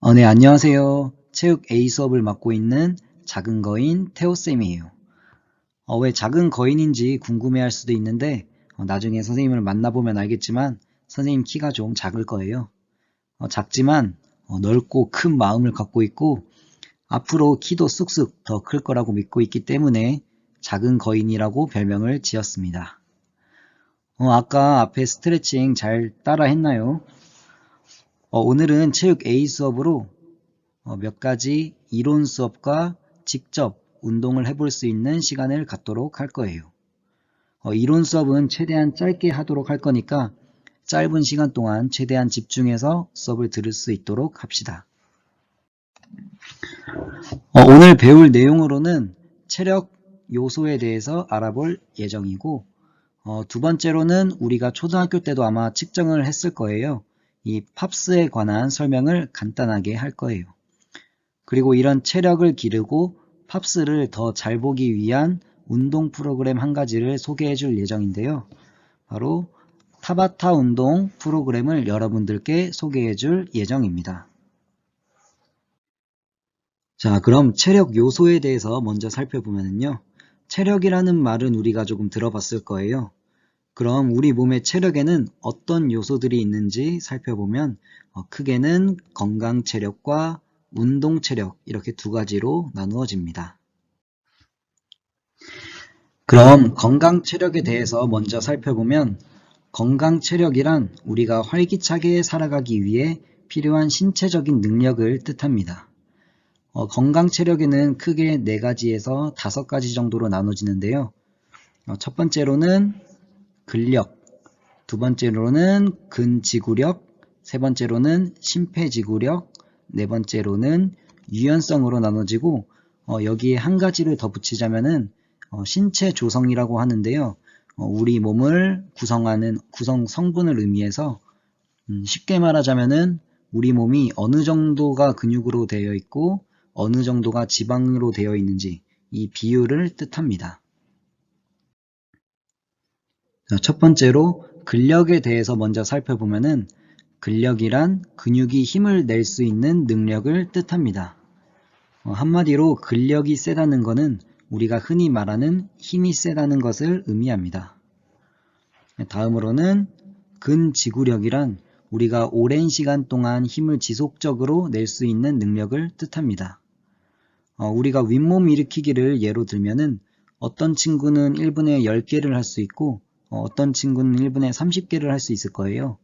네, 안녕하세요. 체육 A 수업을 맡고 있는 작은 거인 태호쌤이에요. 왜 작은 거인인지 궁금해할 수도 있는데, 나중에 선생님을 만나보면 알겠지만, 선생님 키가 좀 작을 거예요. 작지만, 넓고 큰 마음을 갖고 있고, 앞으로 키도 쑥쑥 더 클 거라고 믿고 있기 때문에, 작은 거인이라고 별명을 지었습니다. 아까 앞에 스트레칭 잘 따라 했나요? 오늘은 체육 A 수업으로 몇 가지 이론 수업과 직접 운동을 해볼 수 있는 시간을 갖도록 할 거예요. 이론 수업은 최대한 짧게 하도록 할 거니까 짧은 시간 동안 최대한 집중해서 수업을 들을 수 있도록 합시다. 오늘 배울 내용으로는 체력 요소에 대해서 알아볼 예정이고, 두 번째로는 우리가 초등학교 때도 아마 측정을 했을 거예요. 이 팝스에 관한 설명을 간단하게 할 거예요. 그리고 이런 체력을 기르고 팝스를 더 잘 보기 위한 운동 프로그램 한 가지를 소개해 줄 예정인데요. 바로 타바타 운동 프로그램을 여러분들께 소개해 줄 예정입니다. 자, 그럼 체력 요소에 대해서 먼저 살펴보면요. 체력이라는 말은 우리가 조금 들어봤을 거예요. 그럼 우리 몸의 체력에는 어떤 요소들이 있는지 살펴보면 크게는 건강 체력과 운동 체력 이렇게 두 가지로 나누어집니다. 그럼 건강 체력에 대해서 먼저 살펴보면 건강 체력이란 우리가 활기차게 살아가기 위해 필요한 신체적인 능력을 뜻합니다. 건강 체력에는 크게 4가지에서 5가지 정도로 나눠지는데요. 첫 번째로는 근력, 두 번째로는 근지구력, 세 번째로는 심폐지구력, 네 번째로는 유연성으로 나눠지고 여기에 한 가지를 더 붙이자면은 신체 조성이라고 하는데요. 우리 몸을 구성하는 구성 성분을 의미해서 쉽게 말하자면은 우리 몸이 어느 정도가 근육으로 되어 있고 어느 정도가 지방으로 되어 있는지 이 비율을 뜻합니다. 첫 번째로 근력에 대해서 먼저 살펴보면은 근력이란 근육이 힘을 낼 수 있는 능력을 뜻합니다. 한마디로 근력이 세다는 것은 우리가 흔히 말하는 힘이 세다는 것을 의미합니다. 다음으로는 근지구력이란 우리가 오랜 시간 동안 힘을 지속적으로 낼 수 있는 능력을 뜻합니다. 우리가 윗몸 일으키기를 예로 들면은 어떤 친구는 1분에 10개를 할 수 있고 어떤 친구는 1분에 30개를 할 수 있을 거예요.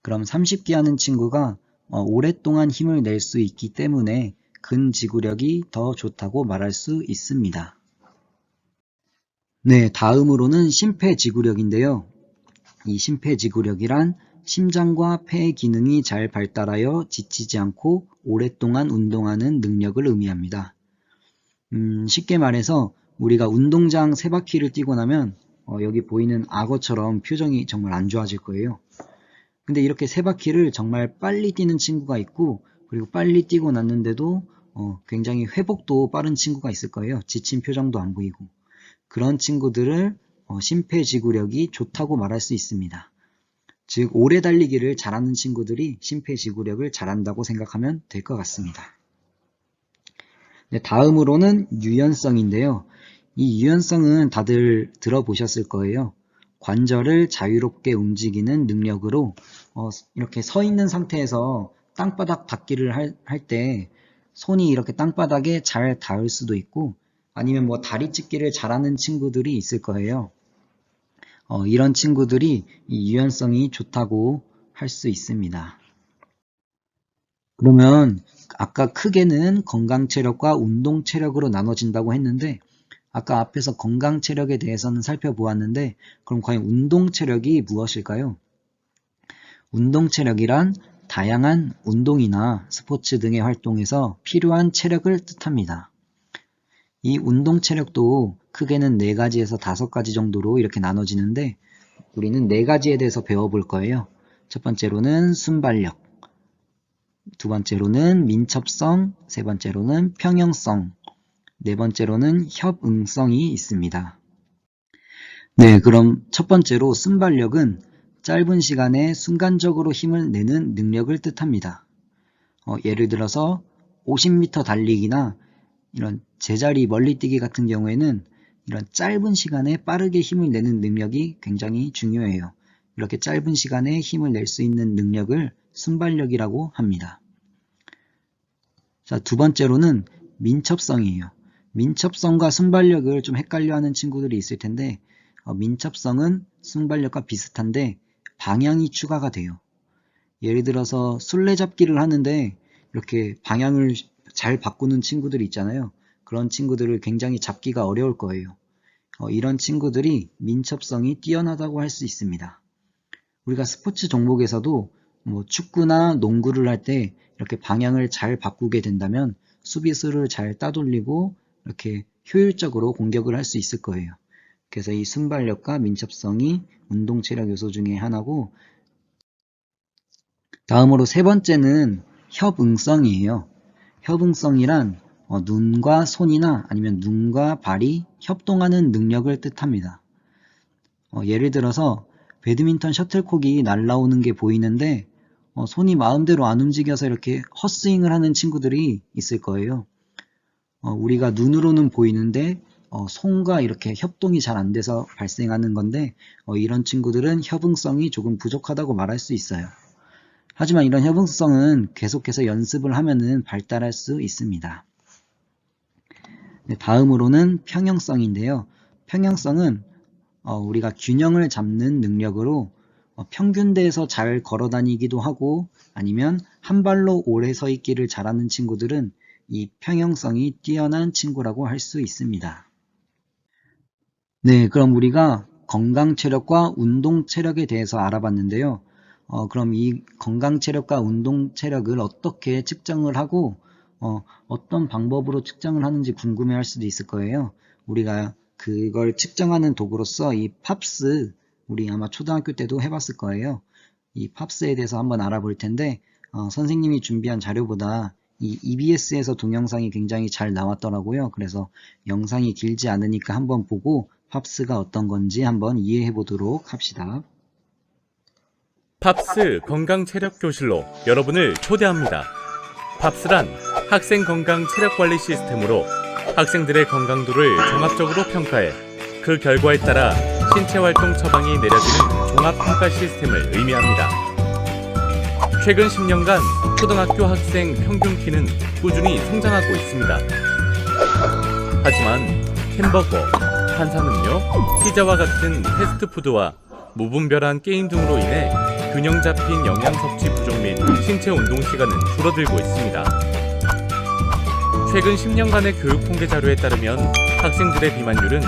그럼 30개 하는 친구가 오랫동안 힘을 낼 수 있기 때문에 근지구력이 더 좋다고 말할 수 있습니다. 네, 다음으로는 심폐지구력인데요. 이 심폐지구력이란 심장과 폐 기능이 잘 발달하여 지치지 않고 오랫동안 운동하는 능력을 의미합니다. 쉽게 말해서 우리가 운동장 3바퀴를 뛰고 나면 여기 보이는 악어처럼 표정이 정말 안 좋아질 거예요. 근데 이렇게 3바퀴를 정말 빨리 뛰는 친구가 있고 그리고 빨리 뛰고 났는데도 굉장히 회복도 빠른 친구가 있을 거예요. 지친 표정도 안 보이고. 그런 친구들을 심폐지구력이 좋다고 말할 수 있습니다. 즉 오래 달리기를 잘하는 친구들이 심폐지구력을 잘한다고 생각하면 될 것 같습니다. 네, 다음으로는 유연성인데요. 이 유연성은 다들 들어보셨을 거예요. 관절을 자유롭게 움직이는 능력으로 이렇게 서 있는 상태에서 땅바닥 닿기를 할 때 손이 이렇게 땅바닥에 잘 닿을 수도 있고 아니면 뭐 다리 찢기를 잘하는 친구들이 있을 거예요. 이런 친구들이 이 유연성이 좋다고 할 수 있습니다. 그러면 아까 크게는 건강 체력과 운동 체력으로 나눠진다고 했는데 아까 앞에서 건강 체력에 대해서는 살펴보았는데 그럼 과연 운동 체력이 무엇일까요? 운동 체력이란 다양한 운동이나 스포츠 등의 활동에서 필요한 체력을 뜻합니다. 이 운동 체력도 크게는 4가지에서 5가지 정도로 이렇게 나눠지는데 우리는 4가지에 대해서 배워볼 거예요. 첫 번째로는 순발력, 두 번째로는 민첩성, 세 번째로는 평형성, 네 번째로는 협응성이 있습니다. 네, 그럼 첫 번째로 순발력은 짧은 시간에 순간적으로 힘을 내는 능력을 뜻합니다. 예를 들어서 50m 달리기나 이런 제자리 멀리뛰기 같은 경우에는 이런 짧은 시간에 빠르게 힘을 내는 능력이 굉장히 중요해요. 이렇게 짧은 시간에 힘을 낼 수 있는 능력을 순발력이라고 합니다. 자, 두 번째로는 민첩성이에요. 민첩성과 순발력을 좀 헷갈려하는 친구들이 있을 텐데 민첩성은 순발력과 비슷한데 방향이 추가가 돼요. 예를 들어서 술래잡기를 하는데 이렇게 방향을 잘 바꾸는 친구들이 있잖아요. 그런 친구들을 굉장히 잡기가 어려울 거예요. 이런 친구들이 민첩성이 뛰어나다고 할 수 있습니다. 우리가 스포츠 종목에서도 뭐 축구나 농구를 할 때 이렇게 방향을 잘 바꾸게 된다면 수비수를 잘 따돌리고 이렇게 효율적으로 공격을 할 수 있을 거예요. 그래서 이 순발력과 민첩성이 운동체력 요소 중에 하나고, 다음으로 세 번째는 협응성이에요. 협응성이란 눈과 손이나 아니면 눈과 발이 협동하는 능력을 뜻합니다. 예를 들어서 배드민턴 셔틀콕이 날아오는 게 보이는데 손이 마음대로 안 움직여서 이렇게 헛스윙을 하는 친구들이 있을 거예요. 우리가 눈으로는 보이는데 손과 이렇게 협동이 잘 안 돼서 발생하는 건데 이런 친구들은 협응성이 조금 부족하다고 말할 수 있어요. 하지만 이런 협응성은 계속해서 연습을 하면은 발달할 수 있습니다. 다음으로는 평형성인데요. 평형성은 우리가 균형을 잡는 능력으로 평균대에서 잘 걸어 다니기도 하고 아니면 한 발로 오래 서 있기를 잘하는 친구들은 이 평형성이 뛰어난 친구라고 할 수 있습니다. 네, 그럼 우리가 건강 체력과 운동 체력에 대해서 알아봤는데요. 그럼 이 건강 체력과 운동 체력을 어떻게 측정을 하고 어떤 방법으로 측정을 하는지 궁금해 할 수도 있을 거예요. 우리가 그걸 측정하는 도구로서 이 팝스, 우리 아마 초등학교 때도 해봤을 거예요. 이 팝스에 대해서 한번 알아볼 텐데 선생님이 준비한 자료보다 이 EBS에서 동영상이 굉장히 잘 나왔더라고요. 그래서 영상이 길지 않으니까 한번 보고 팝스가 어떤 건지 한번 이해해 보도록 합시다. 팝스 건강체력교실로 여러분을 초대합니다. 팝스란 학생 건강 체력관리 시스템으로 학생들의 건강도를 종합적으로 평가해 그 결과에 따라 신체활동 처방이 내려지는 종합평가 시스템을 의미합니다. 최근 10년간 초등학교 학생 평균 키는 꾸준히 성장하고 있습니다. 하지만 햄버거, 탄산음료, 피자와 같은 패스트푸드와 무분별한 게임 등으로 인해 균형 잡힌 영양 섭취 부족 및 신체 운동 시간은 줄어들고 있습니다. 최근 10년간의 교육 통계 자료에 따르면 학생들의 비만율은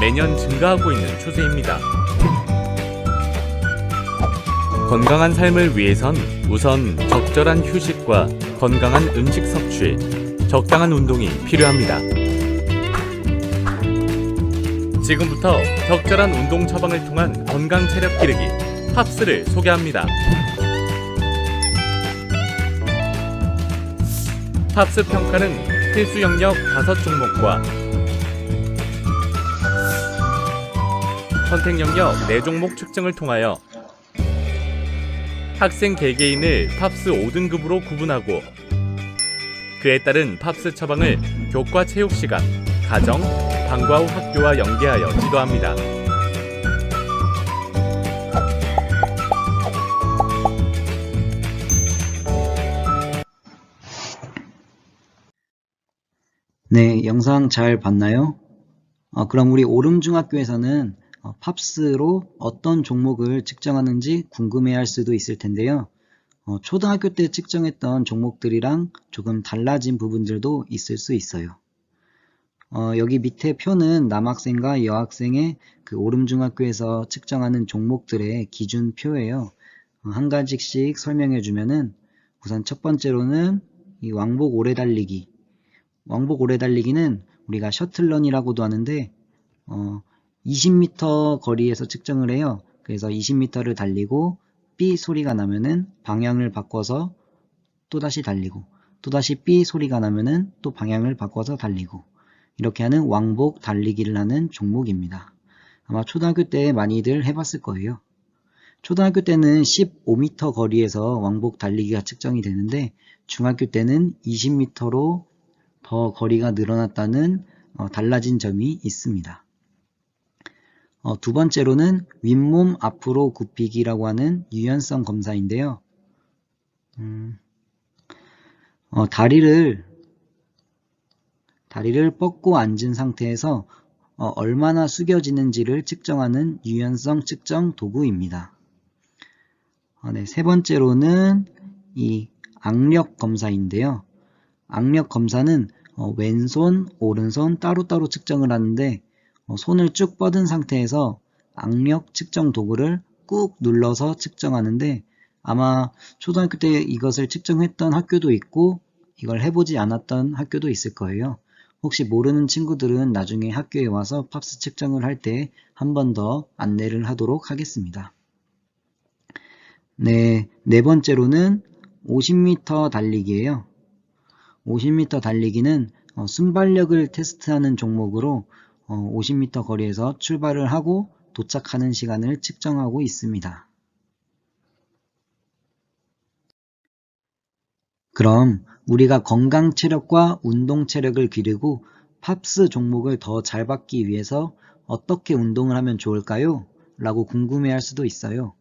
매년 증가하고 있는 추세입니다. 건강한 삶을 위해선 우선 적절한 휴식과 건강한 음식 섭취, 적당한 운동이 필요합니다. 지금부터 적절한 운동 처방을 통한 건강 체력 기르기 팝스를 소개합니다. 팝스 평가는 필수 영역 5종목과 선택 영역 4종목 측정을 통하여 학생 개개인을 팝스 5등급으로 구분하고 그에 따른 팝스 처방을 교과 체육 시간, 가정, 방과 후 학교와 연계하여 지도합니다. 네, 영상 잘 봤나요? 그럼 우리 오름중학교에서는 팝스로 어떤 종목을 측정하는지 궁금해할 수도 있을 텐데요. 초등학교 때 측정했던 종목들이랑 조금 달라진 부분들도 있을 수 있어요. 여기 밑에 표는 남학생과 여학생의 그 오름중학교에서 측정하는 종목들의 기준표예요. 한 가지씩 설명해 주면은 우선 첫 번째로는 이 왕복 오래 달리기. 왕복 오래 달리기는 우리가 셔틀런이라고도 하는데 20m 거리에서 측정을 해요. 그래서 20m를 달리고 삐 소리가 나면은 방향을 바꿔서 또다시 달리고 또다시 삐 소리가 나면은 또 방향을 바꿔서 달리고 이렇게 하는 왕복 달리기를 하는 종목입니다. 아마 초등학교 때 많이들 해봤을 거예요. 초등학교 때는 15m 거리에서 왕복 달리기가 측정이 되는데 중학교 때는 20m로 더 거리가 늘어났다는 달라진 점이 있습니다. 두 번째로는 윗몸 앞으로 굽히기라고 하는 유연성 검사인데요. 다리를 뻗고 앉은 상태에서 얼마나 숙여지는지를 측정하는 유연성 측정 도구입니다. 세 번째로는 이 악력 검사인데요. 악력 검사는 왼손, 오른손 따로따로 측정을 하는데 손을 쭉 뻗은 상태에서 악력 측정 도구를 꾹 눌러서 측정하는데 아마 초등학교 때 이것을 측정했던 학교도 있고 이걸 해보지 않았던 학교도 있을 거예요. 혹시 모르는 친구들은 나중에 학교에 와서 팝스 측정을 할 때 한 번 더 안내를 하도록 하겠습니다. 네 번째로는 50m 달리기예요. 50m 달리기는 순발력을 테스트하는 종목으로 50m 거리에서 출발을 하고 도착하는 시간을 측정하고 있습니다. 그럼 우리가 건강 체력과 운동 체력을 기르고 팝스 종목을 더 잘 받기 위해서 어떻게 운동을 하면 좋을까요? 라고 궁금해할 수도 있어요.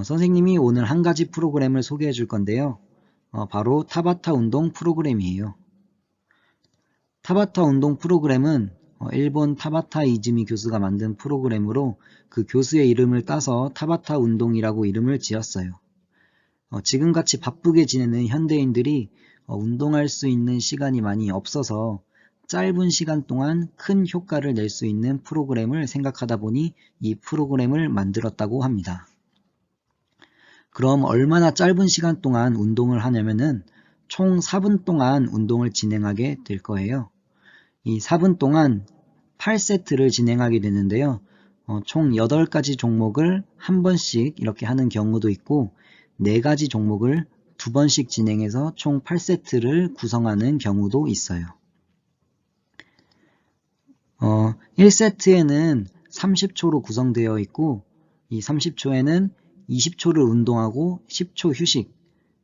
선생님이 오늘 한 가지 프로그램을 소개해 줄 건데요. 바로 타바타 운동 프로그램이에요. 타바타 운동 프로그램은 일본 타바타 이즈미 교수가 만든 프로그램으로 그 교수의 이름을 따서 타바타 운동이라고 이름을 지었어요. 지금같이 바쁘게 지내는 현대인들이 운동할 수 있는 시간이 많이 없어서 짧은 시간 동안 큰 효과를 낼 수 있는 프로그램을 생각하다 보니 이 프로그램을 만들었다고 합니다. 그럼 얼마나 짧은 시간 동안 운동을 하냐면은 총 4분 동안 운동을 진행하게 될 거예요. 이 4분 동안 8세트를 진행하게 되는데요. 총 8가지 종목을 한 번씩 이렇게 하는 경우도 있고 4가지 종목을 2번씩 진행해서 총 8세트를 구성하는 경우도 있어요. 1세트에는 30초로 구성되어 있고 이 30초에는 20초를 운동하고 10초 휴식,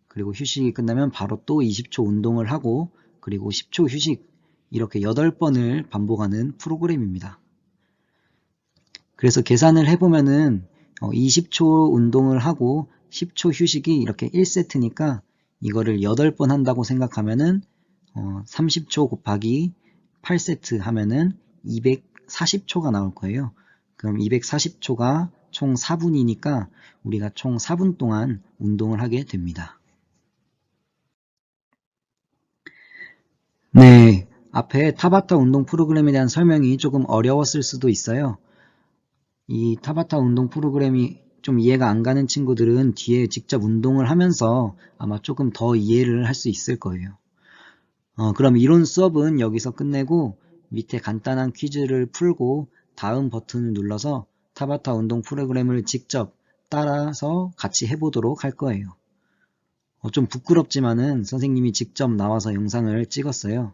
그리고 휴식이 끝나면 바로 또 20초 운동을 하고 그리고 10초 휴식, 이렇게 8번을 반복하는 프로그램입니다. 그래서 계산을 해보면은 20초 운동을 하고 10초 휴식이 이렇게 1세트니까 이거를 8번 한다고 생각하면은 30초 곱하기 8세트 하면은 240초가 나올 거예요. 그럼 240초가 총 4분이니까 우리가 총 4분 동안 운동을 하게 됩니다. 네, 앞에 타바타 운동 프로그램에 대한 설명이 조금 어려웠을 수도 있어요. 이 타바타 운동 프로그램이 좀 이해가 안 가는 친구들은 뒤에 직접 운동을 하면서 아마 조금 더 이해를 할 수 있을 거예요. 그럼 이론 수업은 여기서 끝내고 밑에 간단한 퀴즈를 풀고 다음 버튼을 눌러서 타바타 운동 프로그램을 직접 따라서 같이 해보도록 할 거예요. 좀 부끄럽지만은 선생님이 직접 나와서 영상을 찍었어요.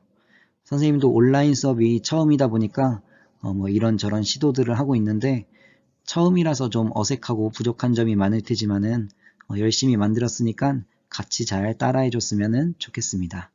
선생님도 온라인 수업이 처음이다 보니까 뭐 이런저런 시도들을 하고 있는데 처음이라서 좀 어색하고 부족한 점이 많을 테지만은 열심히 만들었으니까 같이 잘 따라해 줬으면 좋겠습니다.